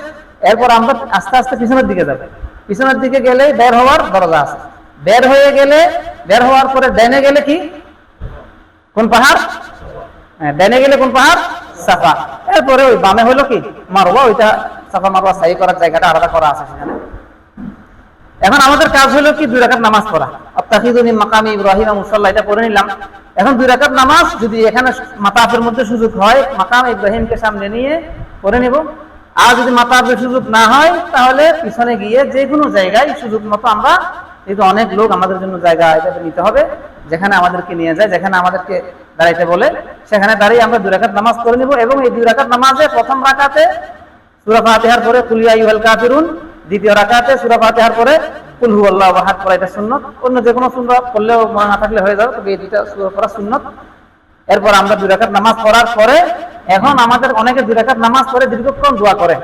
এরপর আমরা আস্তে আস্তে পিছনের দিকে যাবো, পিছনের দিকে গেলে বের হওয়ার দরজা আছে, বের হওয়ার পরে ডাইনে গেলে কি কোন পাহাড়? হ্যাঁ, ডাইনে গেলে কোন পাহাড়? সাফা। এরপরে ওই বামে হলো কি মারওয়া, ওইটা সাফা মারওয়া সাই করার জায়গাটা আলাদা করা আছে সেখানে। এখন আমাদের কাজ হলো কি 2 রাকাত নামাজ পড়া। আত্তাখিযুনি মাকামি ইব্রাহিম মুসাল্লা, এটা পড়ে নিলাম। এখন 2 রাকাত নামাজ যদি এখানে মাতাফের মধ্যে সুযোগ হয়, মাকাম ইব্রাহিমকে সামনে নিয়ে পড়ে নিব। আর যদি মাতাফের সুযোগ না হয় তাহলে পিছনে গিয়ে যে কোনো জায়গায় সুযোগ মতো আমরা, যেহেতু অনেক লোক আমাদের জন্য জায়গা এটা নিতে হবে, যেখানে আমাদেরকে নিয়ে যায়, যেখানে আমাদেরকে দাঁড়াইতে বলে সেখানে দাঁড়িয়ে আমরা 2 রাকাত নামাজ পড়ে নিব। এবং এই 2 রাকাত নামাজে প্রথম রাকাতে সূরা ফাতিহার পরে কুল ইয়া আইয়ুহাল কাফিরুন, দ্বিতীয় রাকাতে সূরা ফাতিহার পরে কুল হুয়াল্লাহু আহাদ পড়া, এটা সুন্নাত। অন্য যে কোনো সূরা পড়লেও মনে না থাকলে হয়ে যাবে, তবে এই দুইটা সূরা পড়া সুন্নাত। এরপর আমরা 2 রাকাত নামাজ পড়ার পরে এখন আমাদের অনেকে 2 রাকাত নামাজ পড়ে দীর্ঘক্ষণ দোয়া করে।